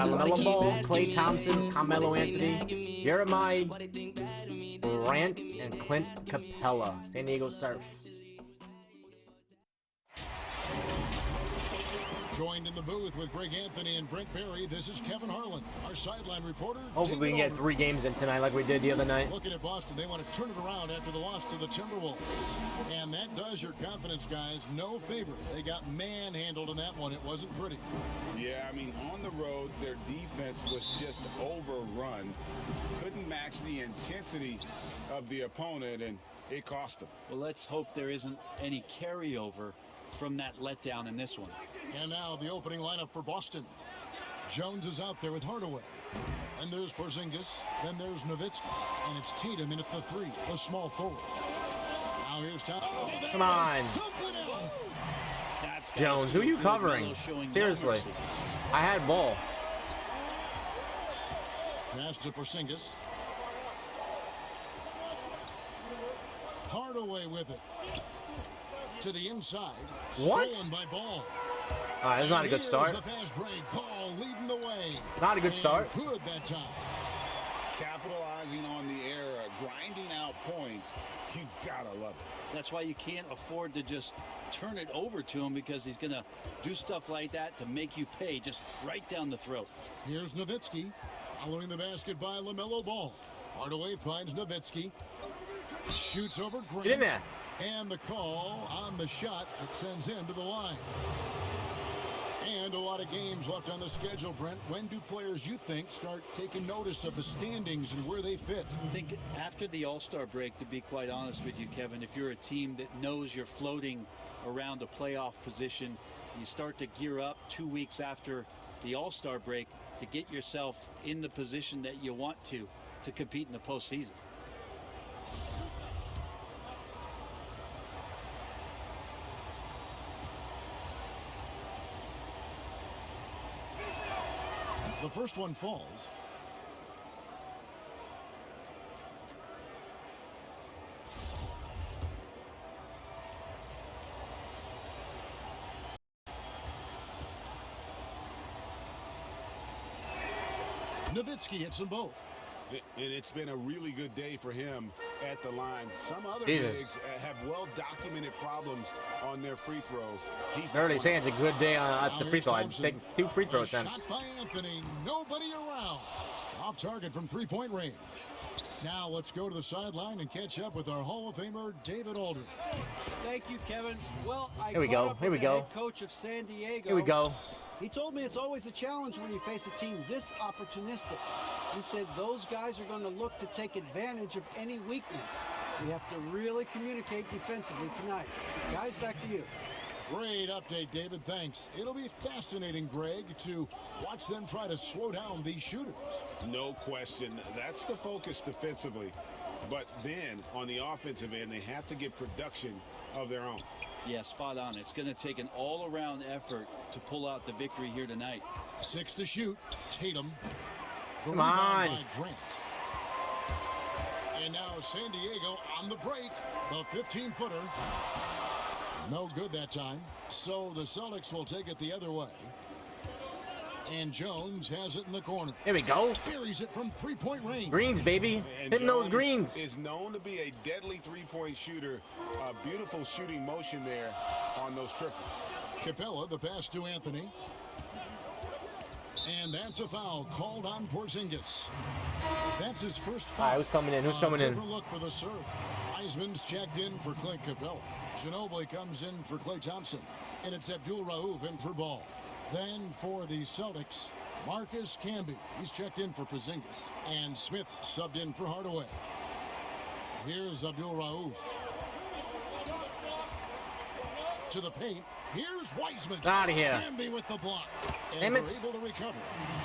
got LaMelo Ball, Klay Thompson, Carmelo Anthony, Jeremiah Grant, and Clint Capella. San Diego Surf. Joined in the booth with Greg Anthony and Brent Berry, this is Kevin Harlan, our sideline reporter. Hopefully we can get 3 games in tonight like we did the other night. Looking at Boston, they want to turn it around after the loss to the Timberwolves. And that does your confidence, guys, no favor. They got manhandled in that one. It wasn't pretty. Yeah, I mean, on the road, their defense was just overrun. Couldn't match the intensity of the opponent, and it cost them. Well, let's hope there isn't any carryover from that letdown in this one. And now the opening lineup for Boston. Jones is out there with Hardaway. And there's Porzingis. Then there's Nowitzki. And it's Tatum in at the 3, the small forward. Now here's Tom. Come on. Jones, who are you covering? Seriously. I had ball. Pass to Porzingis. Hardaway with it. To the inside. What? Stolen by Ball. That's not a good start. The fast break. Ball leading the way. Not a good start. Good that time. Capitalizing on the error, grinding out points. You gotta love it. That's why you can't afford to just turn it over to him, because he's going to do stuff like that to make you pay just right down the throat. Here's Nowitzki. Following the basket by LaMelo Ball. Hardaway finds Nowitzki. Shoots over Grant. Get in there. And the call on the shot that sends him to the line. And a lot of games left on the schedule, Brent. When do players, you think, start taking notice of the standings and where they fit? I think after the All-Star break, to be quite honest with you, Kevin, if you're a team that knows you're floating around a playoff position, you start to gear up 2 weeks after the All-Star break to get yourself in the position that you want to compete in the postseason. The first one falls. Nowitzki hits them both. And it's been a really good day for him at the line. Some other Jesus. bigs have well-documented problems on their free throws. He's They're already saying it's a good day at the free throw. I'd take 2 free throw attempts. Shot by Anthony. Nobody around. Off target from 3-point range. Now let's go to the sideline and catch up with our Hall of Famer, David Aldridge. Thank you, Kevin. Well, I Here we caught go. up Here we with the go. head coach of San Diego. Here we go. He told me it's always a challenge when you face a team this opportunistic. He said those guys are going to look to take advantage of any weakness. We have to really communicate defensively tonight. Guys, back to you. Great update, David. Thanks. It'll be fascinating, Greg, to watch them try to slow down these shooters. No question. That's the focus defensively. But then, on the offensive end, they have to get production of their own. Yeah, spot on. It's going to take an all-around effort to pull out the victory here tonight. 6 to shoot. Tatum. The Come on. rebound by Grant. And now San Diego on the break. The 15-footer. No good that time. So the Celtics will take it the other way. And Jones has it in the corner. Here we go. Buries it from 3-point range. Greens, baby. And Hitting those Jones greens. is known to be a deadly 3-point shooter. A beautiful shooting motion there on those triples. Capella, the pass to Anthony. And that's a foul called on Porzingis. That's his first foul. All right, who's coming in? Who's coming in? Different look for the Surf. Heisman's checked in for Clint Capella. Ginobili comes in for Klay Thompson. And it's Abdul Rauf in for Ball. Then for the Celtics, Marcus Camby. He's checked in for Porzingis. And Smith subbed in for Hardaway. Here's Abdul Rauf. To the paint. Here's Wiseman. Out of here. Camby with the block. And Damn they're it. able to recover.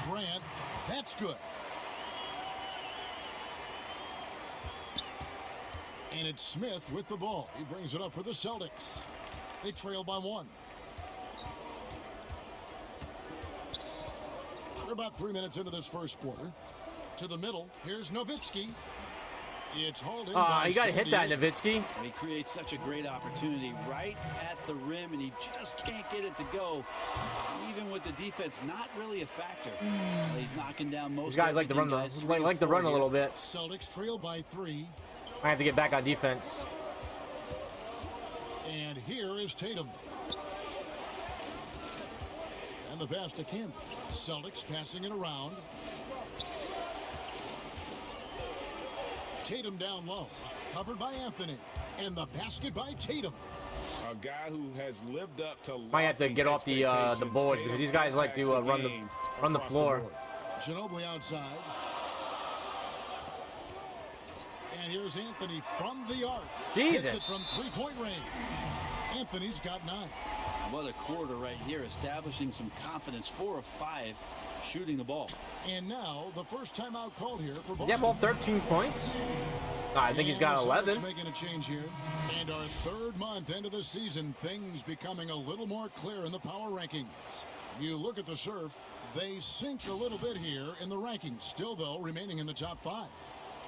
Grant, that's good. And it's Smith with the ball. He brings it up for the Celtics. They trail by 1. We're about 3 minutes into this first quarter. To the middle. Here's Nowitzki. It's holding. You got to hit that, Nowitzki. He creates such a great opportunity right at the rim, and he just can't get it to go. Even with the defense not really a factor. He's knocking down most. These guys like to run a little bit. Celtics trail by 3. I have to get back on defense. And here is Tatum. And the pass to Kim. Celtics passing it around. Tatum down low. Covered by Anthony. And the basket by Tatum. A guy who has lived up to. Might have to get off the boards because these guys like to run the floor. Ginobili outside. And here's Anthony from the arc. Jesus. Hits it from three-point range. Anthony's got 9. What a quarter right here, establishing some confidence. 4 of 5 shooting the ball. And now the first timeout called here for Boston. Yeah, ball 13 points. I think he's got 11. Making a change here. And our 3rd month into the season, things becoming a little more clear in the power rankings. You look at the Surf, they sink a little bit here in the rankings. Still, though, remaining in the top 5.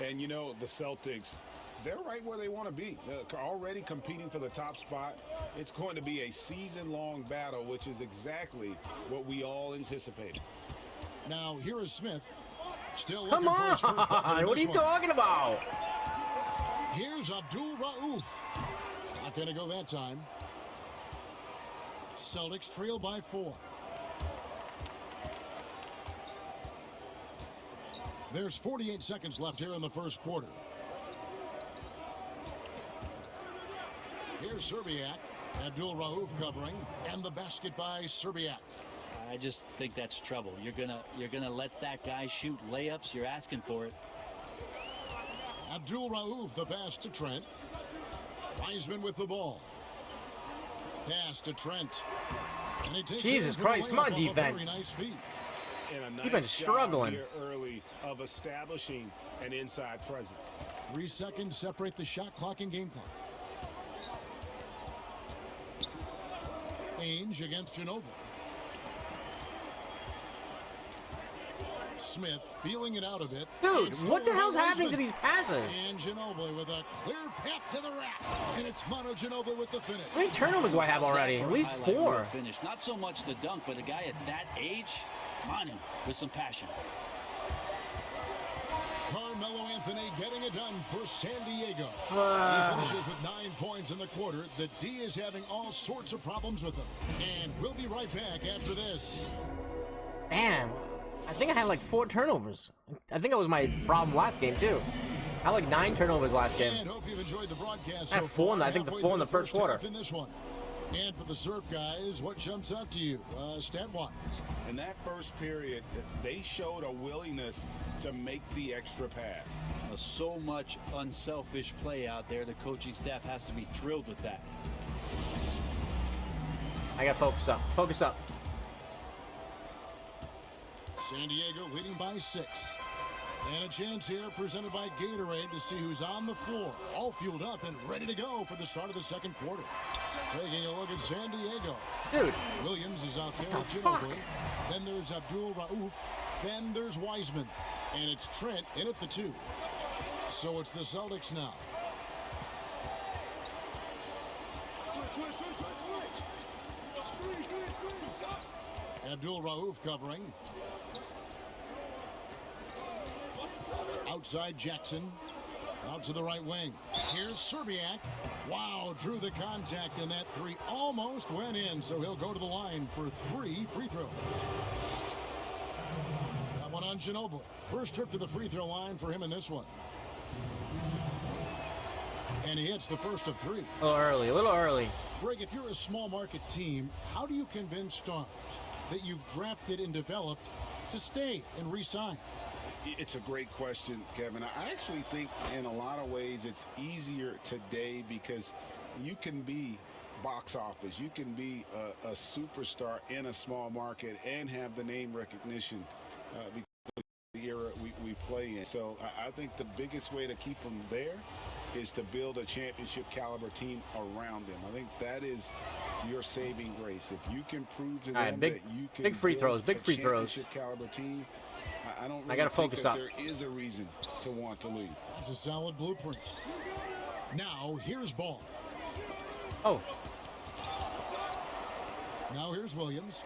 And you know, the Celtics, they're right where they want to be. They're already competing for the top spot. It's going to be a season-long battle, which is exactly what we all anticipated. Now, here is Smith. Still Come looking for his first bucket in on! What are you this one. talking about? Here's Abdul Rauf. Not going to go that time. Celtics trail by 4. There's 48 seconds left here in the first quarter. Here's Serbiak. Abdul Rauf covering, and the basket by Serbiak. I just think that's trouble. You're gonna let that guy shoot layups. You're asking for it. Abdul Rauf, the pass to Trent. Wiseman with the ball. Pass to Trent. And he takes Jesus it for the Christ, come on, layup off a very defense. nice feed. And a nice Defense job struggling. here early of establishing an inside presence. 3 seconds separate the shot clock and game clock. Ainge against Ginobili. Smith feeling it out a bit. Dude, It's what the over hell's to happening to Wiseman. these passes? And Ginobili with a clear path to the rack. And it's Manu Ginobili with the finish. How many turnovers do I have already? At least Highlight reel 4. Finish. Not so much the dunk, but a guy at that age, Manu, with some passion. Carmelo Anthony getting it done for San Diego. He finishes with 9 points in the quarter. The D is having all sorts of problems with him. And we'll be right back after this. Damn. I think I had like 4 turnovers. I think that was my problem last game too. I had like 9 turnovers last game. And hope you've enjoyed the broadcast. I had 4 in, I think, the 4 in the first quarter. In this one. And for the Surf guys, what jumps out to you, stat-wise? In that first period, they showed a willingness to make the extra pass. So much unselfish play out there. The coaching staff has to be thrilled with that. I got focus up. Focus up. San Diego leading by 6. And a chance here presented by Gatorade to see who's on the floor. All fueled up and ready to go for the start of the second quarter. Taking a look at San Diego. Dude. Williams is out there What with the fuck? Ginobili. Then there's Abdul Rauf. Then there's Wiseman. And it's Trent in at the 2. So it's the Celtics now. Abdul Rauf covering. Outside Jackson. Out to the right wing. Here's Serbiak. Wow, drew the contact, and that 3 almost went in, so he'll go to the line for 3 free throws. That one on Ginobili. First trip to the free throw line for him in this one. And he hits the first of 3. A little early. Greg, if you're a small market team, how do you convince stars that you've drafted and developed to stay and re-sign? It's a great question, Kevin. I actually think in a lot of ways it's easier today because you can be box office. You can be a superstar in a small market and have the name recognition because of the era we play in. So I think the biggest way to keep them there is to build a championship caliber team around them. I think that is your saving grace. If you can prove to them big, that you can big free build throws, big a free throws. championship caliber team, I don't I really gotta think focus that up. there is a reason to want to leave. It's a solid blueprint. Now here's Ball. Oh, Now here's Williams.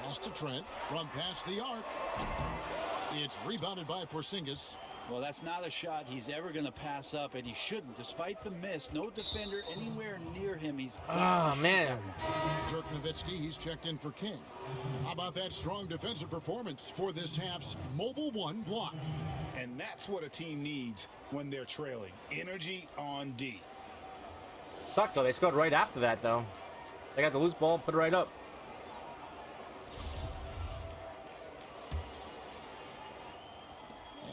Pass to Trent from past the arc. It's rebounded by Porzingis. Well, that's not a shot he's ever going to pass up, and he shouldn't. Despite the miss, no defender anywhere near him. He's got to shoot man. that one. Dirk Nowitzki, he's checked in for King. How about that strong defensive performance for this half's mobile one block? And that's what a team needs when they're trailing. Energy on D. Sucks though. They scored right after that though. They got the loose ball, put it right up.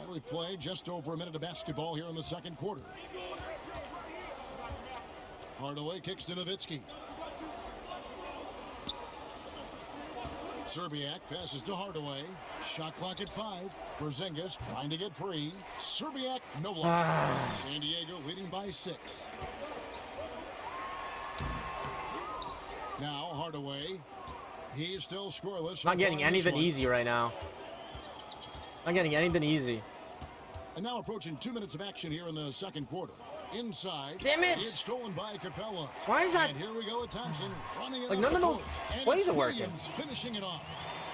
And we play just over a minute of basketball here in the second quarter. Hardaway kicks to Nowitzki. Serbiak passes to Hardaway. Shot clock at 5. Porzingis trying to get free. Serbiak no block. San Diego leading by 6. Now Hardaway. He's still scoreless. Not getting anything easy right now. Not getting anything easy. And now approaching 2 minutes of action here in the second quarter. Inside. Damn it! It's stolen by Capella. Why is that? And here we go with Thompson running it Like, up none the of those court. And plays it's are working. Williams finishing it off.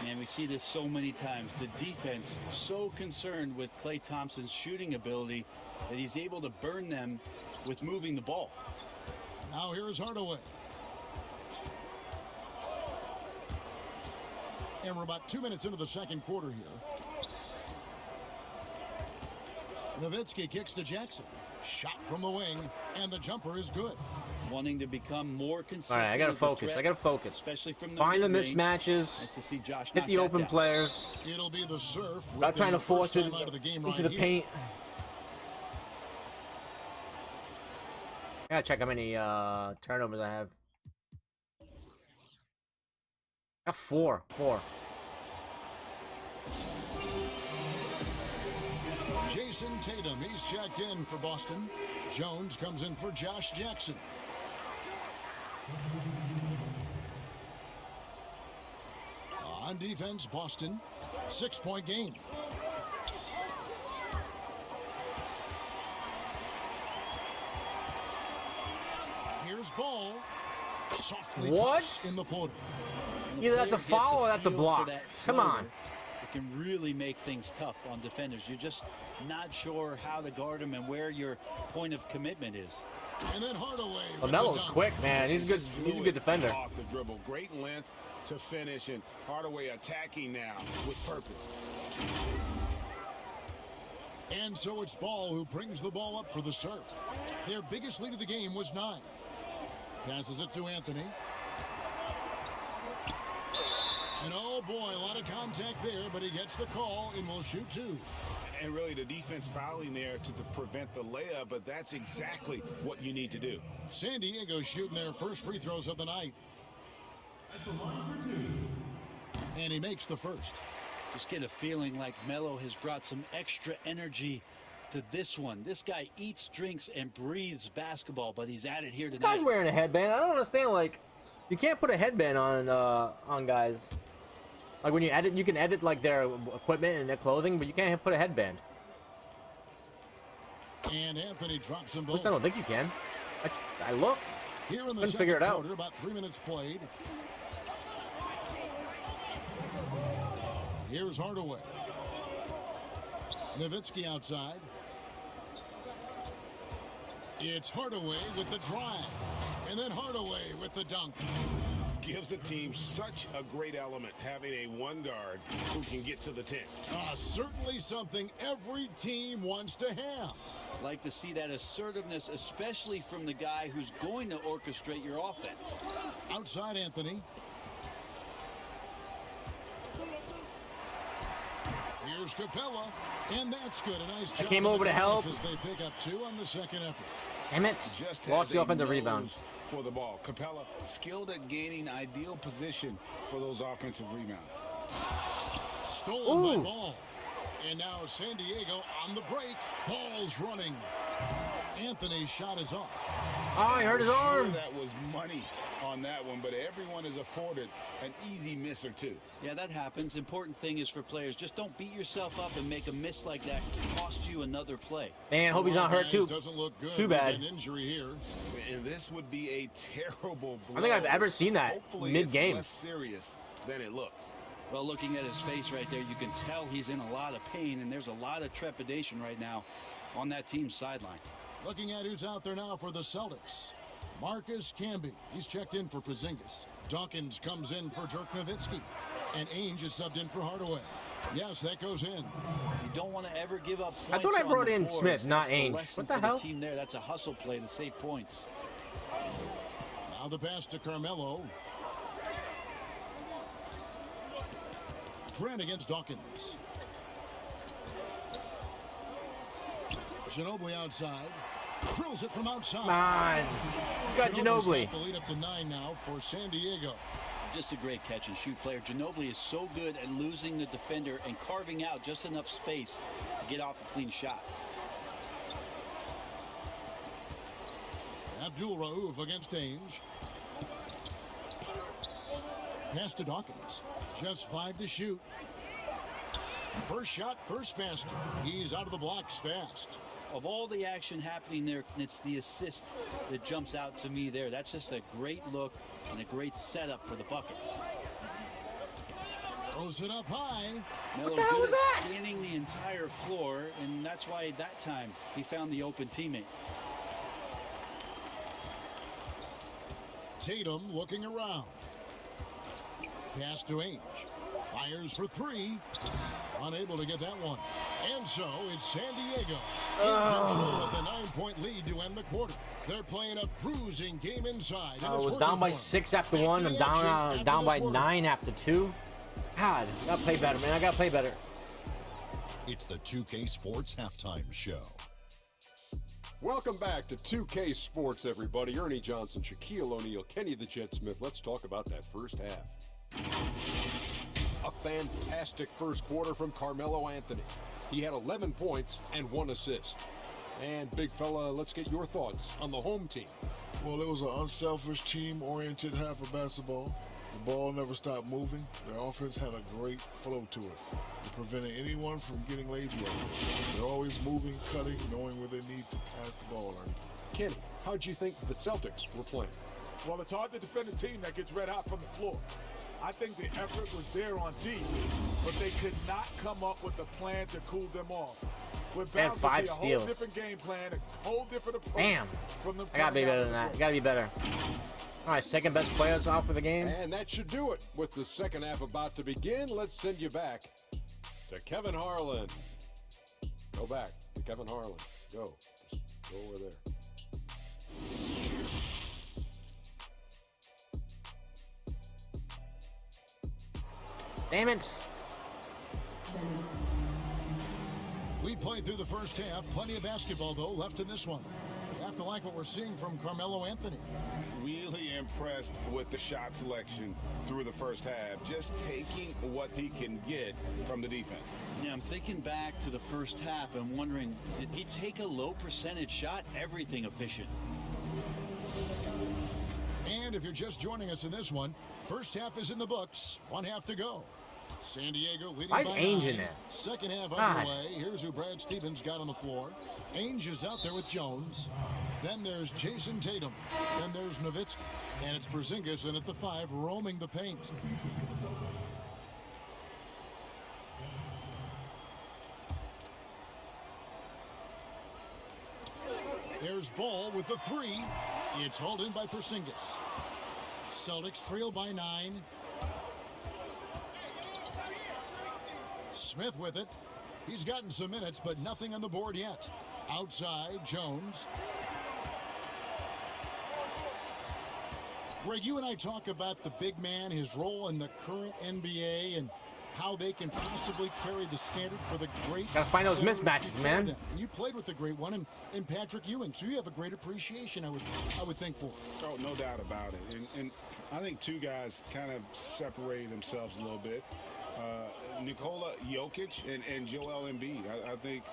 Man, we see this so many times. The defense so concerned with Klay Thompson's shooting ability that he's able to burn them with moving the ball. Now here's Hardaway. And we're about 2 minutes into the second quarter here. Nowitzki kicks to Jackson. Shot from the wing, and the jumper is good. Wanting to become more consistent. All right, I gotta as a focus. threat, I gotta focus. especially from the Find the mid-range. mismatches. Nice to see Josh Hit knock the that open down. players. It'll be the Surf. with Not trying their to force first it time out of the game into right the here. paint. I gotta check how many turnovers I have. I got 4. Jason Tatum, he's checked in for Boston. Jones comes in for Josh Jackson. On defense, Boston. 6-point game. Here's Ball. Softly What? touched in the floater. Either that's a Player gets foul or that's a feel block. for that Come on. floater, it can really make things tough on defenders. You're just not sure how to guard them and where your point of commitment is. And then Hardaway. with LaMelo's the dunk. quick, man. He's good. He's a good defender. Off the dribble. Great length to finish, and Hardaway attacking now with purpose. And so it's Ball who brings the ball up for the Surf. Their biggest lead of the game was 9. Passes it to Anthony. And oh boy, a lot of contact there, but he gets the call and will shoot 2. And really the defense fouling there to prevent the layup, but that's exactly what you need to do. San Diego shooting their first free throws of the night. And he makes the first. Just get a feeling like Melo has brought some extra energy to this one. This guy eats, drinks, and breathes basketball, but he's at it here This tonight. guy's wearing a headband. I don't understand. Like, you can't put a headband on guys. Like when you edit, you can edit like their equipment and their clothing, but you can't put a headband. And Anthony drops them At both. least I don't think you can. I looked. Here in the Couldn't second figure it out. quarter, about 3 minutes played. Here's Hardaway. Nowitzki outside. It's Hardaway with the drive. And then Hardaway with the dunk. Gives the team such a great element, having a one guard who can get to the 10. Certainly something every team wants to have. Like to see that assertiveness, especially from the guy who's going to orchestrate your offense. Outside Anthony. Here's Capella. And that's good. A nice job. came on the over to glass help. As they pick up 2 on the second effort. Damn it. Just Lost has the a offensive nose rebound. for the ball. Capella skilled at gaining ideal position for those offensive rebounds. Stolen by Ooh. Ball. And now San Diego on the break. Ball's running. Anthony's shot is off. Oh, he hurt his Sure, arm. that was money on on that one, but everyone is afforded an easy miss or two. Yeah, that happens. Important thing is for players, just don't beat yourself up and make a miss like that cost you another play. Man, hope he's not hurt too. Doesn't look good. Too bad. An injury here. And this would be a terrible blow. I don't think I've ever seen that Hopefully mid-game. It's less serious than it looks. Well, looking at his face right there, you can tell he's in a lot of pain, and there's a lot of trepidation right now on that team's sideline. Looking at who's out there now for the Celtics. Marcus Camby. He's checked in for Porzingis. Dawkins comes in for Dirk Nowitzki. And Ainge is subbed in for Hardaway. Yes, that goes in. You don't want to ever give up points. I thought I brought in boards. Smith, not That's the Ainge. lesson What the for hell? Team there. That's a hustle play to save points. Now the pass to Carmelo. Trent against Dawkins. Ginobili outside. Drills it from outside. Come on. You got Ginobili. got the lead up to 9 now for San Diego. Just a great catch and shoot player. Ginobili is so good at losing the defender and carving out just enough space to get off a clean shot. Abdul Rauf against Ainge. Pass to Dawkins. Just 5 to shoot. First shot, first basket. He's out of the blocks fast. Of all the action happening there, it's the assist that jumps out to me there. That's just a great look and a great setup for the bucket. Throws it up high. Melo the hell good was at that? scanning the entire floor, and that's why that time he found the open teammate. Tatum looking around. Pass to Ainge. Fires for 3. Unable to get that one. And so it's San Diego in control of the 9-point lead to end the quarter. They're playing a bruising game inside. I was down by 6 after 1. I'm down by 9 after 2. God, I gotta play better, man. I gotta play better. It's the 2K Sports Halftime Show. Welcome back to 2K Sports, everybody. Ernie Johnson, Shaquille O'Neal, Kenny the Jet Smith. Let's talk about that first half. A fantastic first quarter from Carmelo Anthony. He had 11 points and 1 assist. And big fella, let's get your thoughts on the home team. Well, it was an unselfish, team-oriented half of basketball. The ball never stopped moving. Their offense had a great flow to it. It prevented anyone from getting lazy out there. They're always moving, cutting, knowing where they need to pass the ball. Kenny, how'd you think the Celtics were playing? Well, it's hard to defend a team that gets red hot from the floor. I think the effort was there on D, but they could not come up with a plan to cool them off. We're bound to 5 see a steals. whole different game plan, a whole different approach. Damn. From them I gotta be coming out better of than the that. floor. I gotta be better. All right, second best players out for the game. And that should do it. With the second half about to begin, let's send you back to Kevin Harlan. Go back to Kevin Harlan. Go. Just go over there. Damn it. We played through the first half. Plenty of basketball, though, left in this one. You have to like what we're seeing from Carmelo Anthony. Really impressed with the shot selection through the first half. Just taking what he can get from the defense. Yeah, I'm thinking back to the first half and wondering, did he take a low percentage shot? Everything efficient. And if you're just joining us in this one, first half is in the books. 1 half to go. San Diego leading Why is by Ainge 9. in there? Second half God. underway. Here's who Brad Stevens got on the floor. Ainge is out there with Jones. Then there's Jason Tatum. Then there's Nowitzki. And it's Porzingis in at the 5, roaming the paint. There's Ball with the 3. It's hauled in by Porzingis. Celtics trail by 9. Smith with it. He's gotten some minutes, but nothing on the board yet. Outside, Jones. Greg, you and I talk about the big man, his role in the current NBA, and how they can possibly carry the standard for the great. Gotta find those centers mismatches, before man. them. And you played with the great one in Patrick Ewing, so you have a great appreciation, I would think, for. Oh, no doubt about it. And I think two guys kind of separated themselves a little bit. Nikola Jokic and Joel Embiid, I think,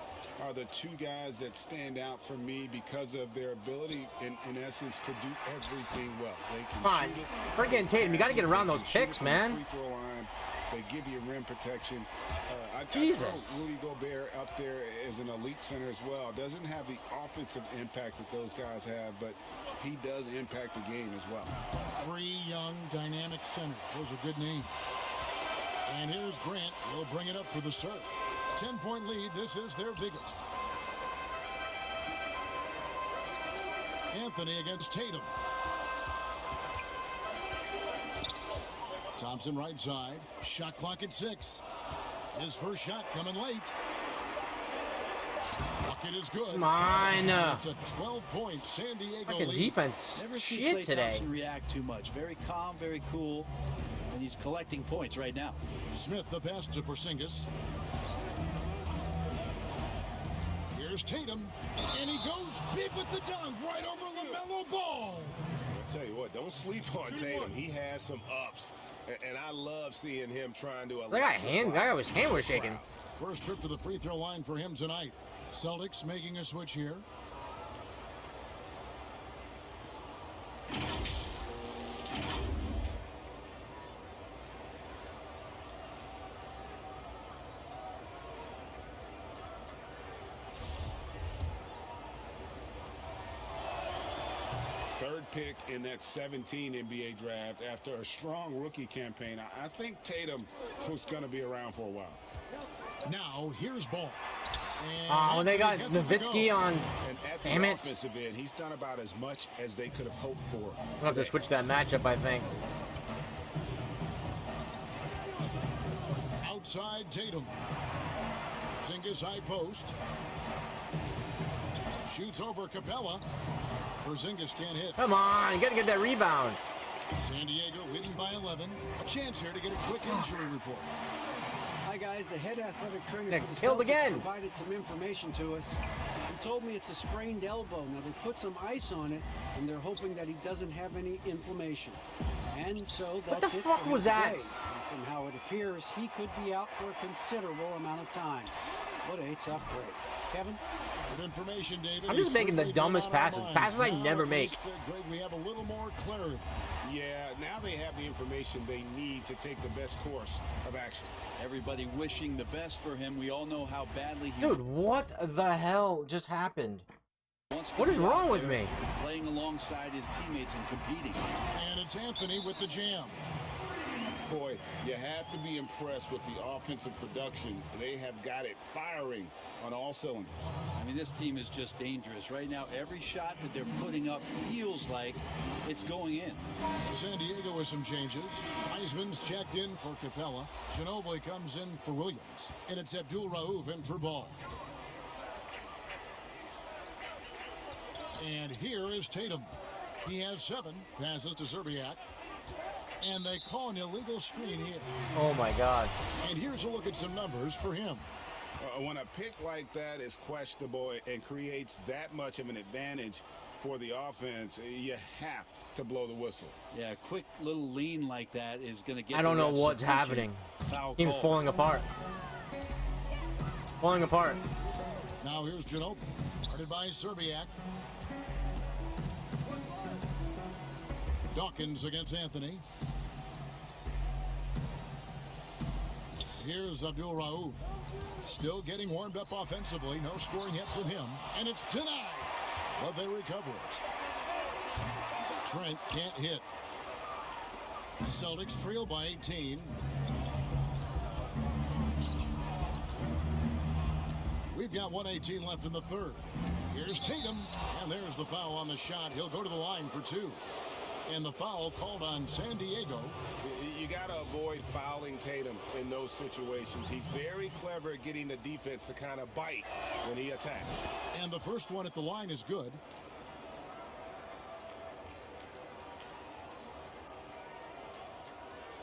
are the two guys that stand out for me because of their ability, in essence, to do everything well. They can Come on, shoot it, freaking Tatum, you got to get around they those can shoot picks, it from the man. free throw line. They give you rim protection. I Jesus. throw Rudy Gobert up there as an elite center as well. Doesn't have the offensive impact that those guys have, but he does impact the game as well. 3 young, dynamic centers. Those are good names. And here's Grant. He'll bring it up for the serve. 10-point lead. This is their biggest. Anthony against Tatum. Thompson right side. Shot clock at 6. His first shot coming late. Bucket is good. Come on. It's a 12-point San Diego Fucking lead. defense. Never seen Shit Klay today. Thompson react too much. Very calm, very cool, and he's collecting points right now. Smith the pass to Porzingis. Here's Tatum, and he goes big with the dunk right over LaMelo Ball. I'll tell you what, don't sleep on Tatum. He has some ups, and I love seeing him trying to. That guy was hand was shaking. First trip to the free throw line for him tonight. Celtics making a switch here. Third pick in that 17 NBA draft after a strong rookie campaign. I think Tatum was going to be around for a while. Now here's Ball. Oh, when they got Nowitzki on. And at Damn the it. offensive end, he's done about as much as they could have hoped for. We'll have to switch that matchup, I think. Outside Tatum. Porzingis high post. Shoots over Capella. Porzingis can't hit. Come on, you got to get that rebound. San Diego leading by 11. A chance here to get a quick injury report. Hi guys, the head athletic trainer They're for the killed Celtics again. provided some information to us. He told me it's a sprained elbow. Now they put some ice on it, and they're hoping that he doesn't have any inflammation. And so that's What the it fuck for him was that? today. And from how it appears, he could be out for a considerable amount of time. What a tough break. Kevin? Good information, David. I'm just He's making the certainly dumbest been on our passes. minds. Passes I Now never at make. least, Greg, we have a little more clarity. Yeah, now they have the information they need to take the best course of action. Everybody wishing the best for him. We all know how badly he Dude, what the hell just happened? wants to What is be wrong out with there, me? playing alongside his teammates and competing. And it's Anthony with the jam. Boy, you have to be impressed with the offensive production. They have got it firing on all cylinders. I mean, this team is just dangerous. Right now, every shot that they're putting up feels like it's going in. San Diego with some changes. Wiseman's checked in for Capella. Ginobili comes in for Williams. And it's Abdul Rauf in for Ball. And here is Tatum. He has 7. Passes to Zerbiak. And they call an illegal screen here. Oh my God. And here's a look at some numbers for him. When a pick like that is questionable and creates that much of an advantage for the offense, you have to blow the whistle. Yeah, a quick little lean like that is going to get. I don't the know refs' what's attention. happening. Foul Team's call. falling apart. Falling apart. Now here's Ginobili. Guarded by Zerbiak. Dawkins against Anthony. Here's Abdul Rauf. Still getting warmed up offensively. No scoring yet from him. And it's denied. But they recover it. Trent can't hit. Celtics trail by 18. We've got 1:18 left in the third. Here's Tatum. And there's the foul on the shot. He'll go to the line for 2. And the foul called on San Diego. You got to avoid fouling Tatum in those situations. He's very clever at getting the defense to kind of bite when he attacks. And the first one at the line is good.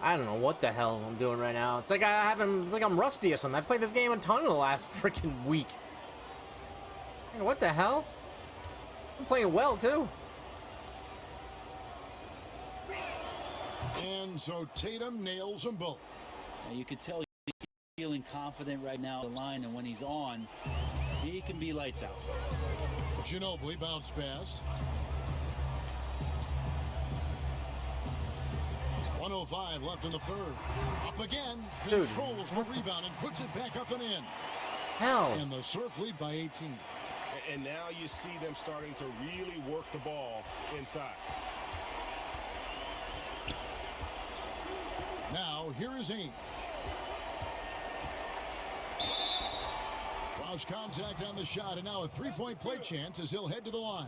I don't know what the hell I'm doing right now. It's like it's like I'm rusty or something. I played this game a ton in the last freaking week. Hey, what the hell? I'm playing well too. And so Tatum nails them both. And you could tell feeling confident right now on the line, and when he's on, he can be lights out. Ginobili bounce pass. 1:05 left in the third. Up again. Controls the rebound and puts it back up and in. Hell. And the Surf lead by 18. And now you see them starting to really work the ball inside. Now, here is Ainge. Draws contact on the shot, and now a three-point play chance as he'll head to the line.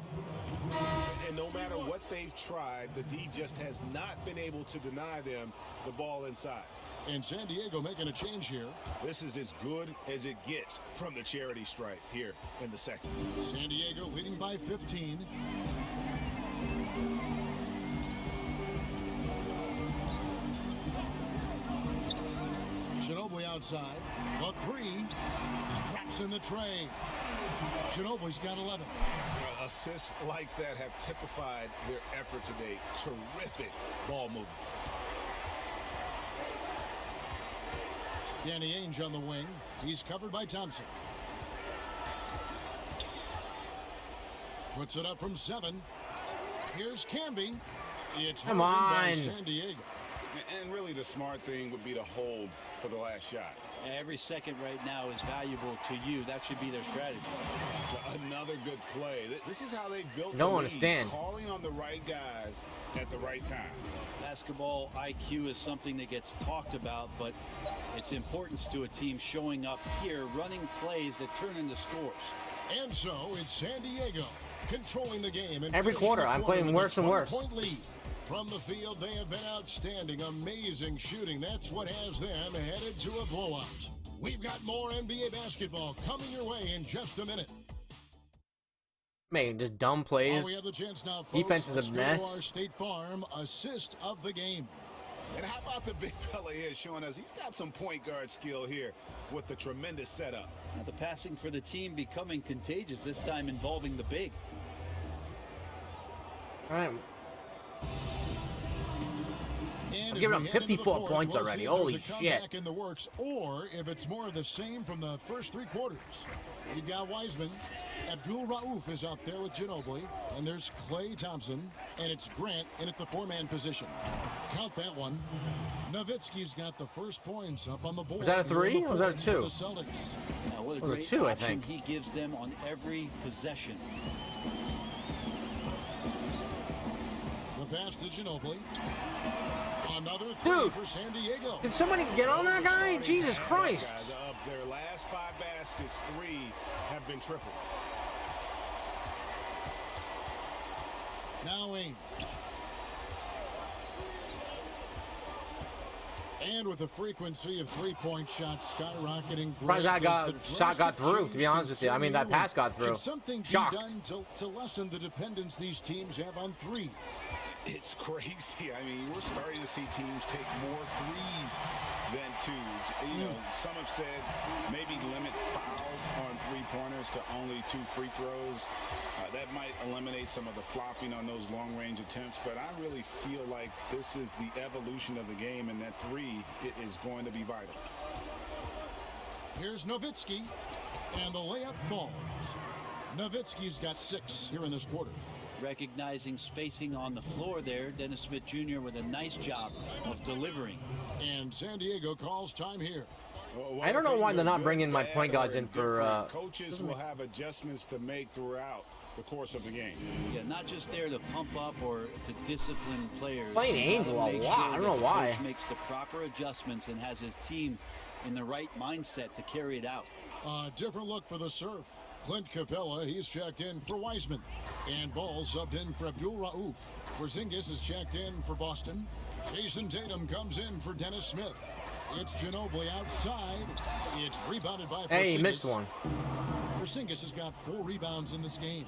And no matter what they've tried, the D just has not been able to deny them the ball inside. And San Diego making a change here. This is as good as it gets from the charity stripe here in the second. San Diego leading by 15. Ginobili outside. The three. Drops in the tray. Ginobili's got 11. Well, assists like that have typified their effort today. Terrific ball movement. Danny Ainge on the wing. He's covered by Thompson. Puts it up from 7. Here's Camby. It's Come by on. San Diego. And really the smart thing would be to hold for the last shot. Every second right now is valuable to you. That should be their strategy. Another good play. This is how they built Don't the lead, understand. calling on the right guys at the right time. Basketball IQ is something that gets talked about, but its importance to a team showing up here, running plays that turn into scores. And so it's San Diego controlling the game. And Every quarter, I'm playing worse and worse. Point lead. From the field, they have been outstanding. Amazing shooting. That's what has them headed to a blowout. We've got more NBA basketball coming your way in just a minute. Man, just dumb plays. We have the chance now, folks. Defense is Let's a go to mess. our State Farm assist of the game. And how about the big fella here showing us he's got some point guard skill here with the tremendous setup. Now the passing for the team becoming contagious, this time involving the big. All right. And I'm as giving we up head into the 54 fourth, points we'll already. see if there's Holy a shit. comeback in the works, or if it's more of the same from the first three quarters. You've got Wiseman. Abdul Rauf is out there with Ginobili. And there's Klay Thompson. And it's Grant in at the four-man position. Count that one. Nowitzki's got the first points up on the board. Was that a 3 or was that a 2? The Celtics. Now, what a Well, great 2, I option think. he gives them on every possession. The pass to Ginobili. Another three Dude. for San Diego. Did somebody get on that guy? Jesus Christ. Guys, of their last 5 baskets, 3 have been triple. Now Ainge. And with the frequency of three-point shots skyrocketing, Surprised that shot got through, to be honest with you. I mean, that pass got through. Should something Shocked. be done to lessen the dependence these teams have on threes? It's crazy. I mean, we're starting to see teams take more threes than twos. You know, some have said maybe limit fouls on three-pointers to only 2 free throws. That might eliminate some of the flopping on those long-range attempts, but I really feel like this is the evolution of the game, and that 3 is going to be vital. Here's Nowitzki, and the layup falls. Nowitzki's got 6 here in this quarter. Recognizing spacing on the floor there, Dennis Smith Jr. with a nice job of delivering. And San Diego calls time here. Well, I don't know why they're not good, bringing my bad, point guards or in for, different, coaches will have adjustments to make throughout the course of the game. Yeah, not just there to pump up or to discipline players. Playing Angel a Make lot. sure I don't that know the why. coach makes the proper adjustments and has his team in the right mindset to carry it out. A different look for the Surf. Clint Capella, he's checked in for Wiseman. And Ball subbed in for Abdul Rauf. Porzingis is checked in for Boston. Jason Tatum comes in for Dennis Smith. It's Ginobili outside. It's rebounded by Porzingis. Hey, he missed one. Porzingis has got 4 rebounds in this game.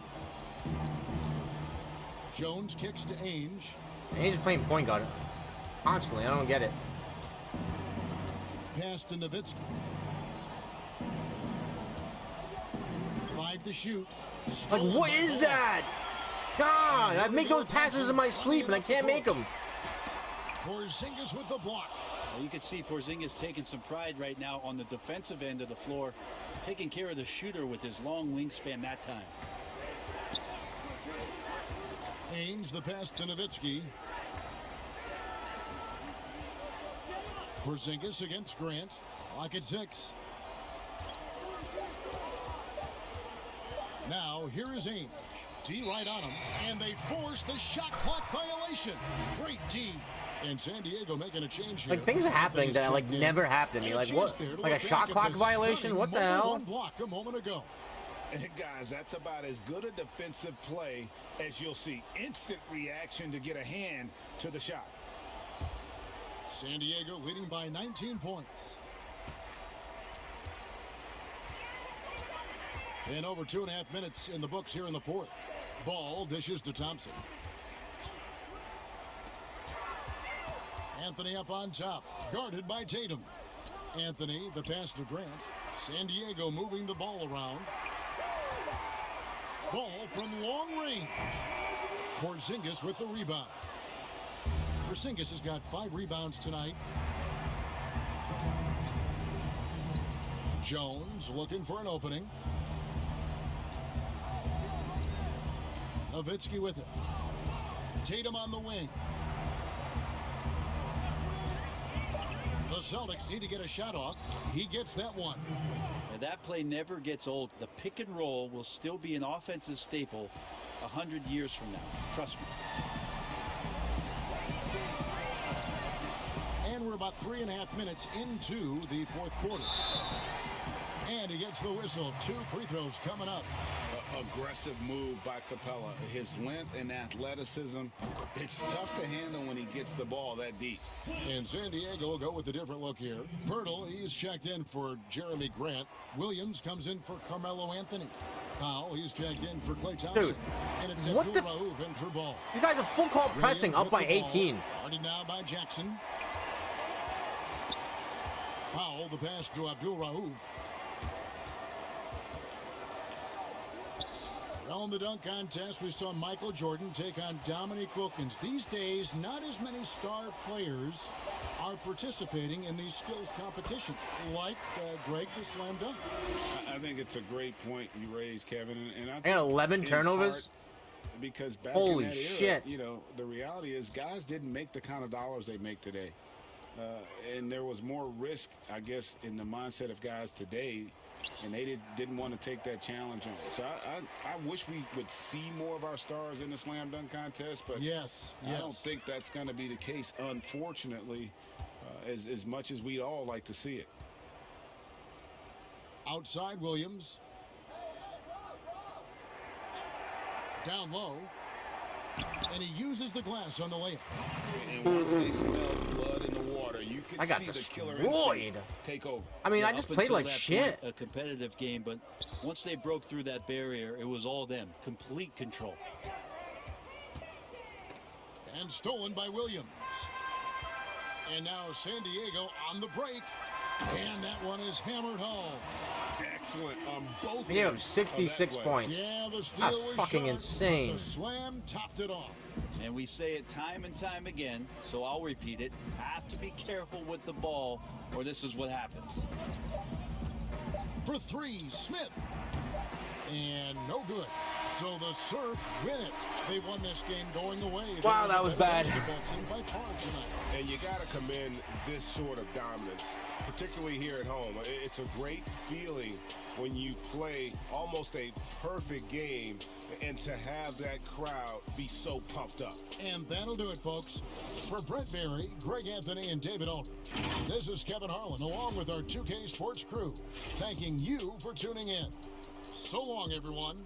Jones kicks to Ainge. He's just playing point guard constantly. I don't get it. Pass to Nowitzki. 5 to shoot. Like, what is that? God, I make those passes in my sleep and I can't make them. Porzingis with the block. You can see Porzingis taking some pride right now on the defensive end of the floor, taking care of the shooter with his long wingspan that time. Ainge, the pass to Nowitzki. Porzingis against Grant. Lock at 6. Now, here is Ainge. D right on him, and they force the shot clock violation. Great D. And San Diego making a change here. Like, things are happening that, like, never happened to me. Like, what? Like a shot clock violation? What the hell? Block a moment ago. And guys, that's about as good a defensive play as you'll see. Instant reaction to get a hand to the shot. San Diego leading by 19 points. And over 2.5 minutes in the books here in the fourth. Ball dishes to Thompson. Anthony up on top, guarded by Tatum. Anthony, the pass to Grant. San Diego moving the ball around. Ball from long range. Porzingis with the rebound. Porzingis has got 5 rebounds tonight. Jones looking for an opening. Nowitzki with it. Tatum on the wing. The Celtics need to get a shot off. He gets that one. And that play never gets old. The pick and roll will still be an offensive staple 100 years from now. Trust me. And we're about 3.5 minutes into the fourth quarter. And he gets the whistle. 2 free throws coming up. Aggressive move by Capella. His length and athleticism, it's tough to handle when he gets the ball that deep. And San Diego will go with a different look here. Pirtle, he's checked in for Jeremy Grant. Williams comes in for Carmelo Anthony. Powell, he's checked in for Klay Thompson. Dude, and it's what the? Rauf in for ball. You guys are full court pressing up by 18. Guarded now by Jackson. Powell, the pass to Abdul Rauf. On the dunk contest, we saw Michael Jordan take on Dominique Wilkins. These days, not as many star players are participating in these skills competitions, like Greg, the slam dunk. I think it's a great point you raised, Kevin. And I got 11 turnovers? Because back Holy in that era, shit. you know, the reality is guys didn't make the kind of dollars they make today. And there was more risk, I guess, in the mindset of guys today. And they didn't want to take that challenge on. So I wish we would see more of our stars in the slam dunk contest, but yes. I don't think that's going to be the case, unfortunately, as much as we'd all like to see it. Outside Williams. Down low. And he uses the glass on the layup. And once they smell blood in the water, you can see the killer instinct take over. I mean, I just played like shit. A competitive game, but once they broke through that barrier, it was all them. Complete control. And stolen by Williams. And now San Diego on the break. And that one is hammered home. Excellent on both. They gave him 66 points. Yeah, the steal That's was fucking sharp, insane. but the slam topped it off. And we say it time and time again, so I'll repeat it. Have to be careful with the ball, or this is what happens. For 3, Smith. And no good. So the Surf win it. They won this game going away. Wow, that was bad. Team by far tonight. And you got to commend this sort of dominance, particularly here at home. It's a great feeling when you play almost a perfect game and to have that crowd be so pumped up. And that'll do it, folks. For Brent Berry, Greg Anthony, and David Aldridge, this is Kevin Harlan, along with our 2K Sports crew, thanking you for tuning in. So long, everyone.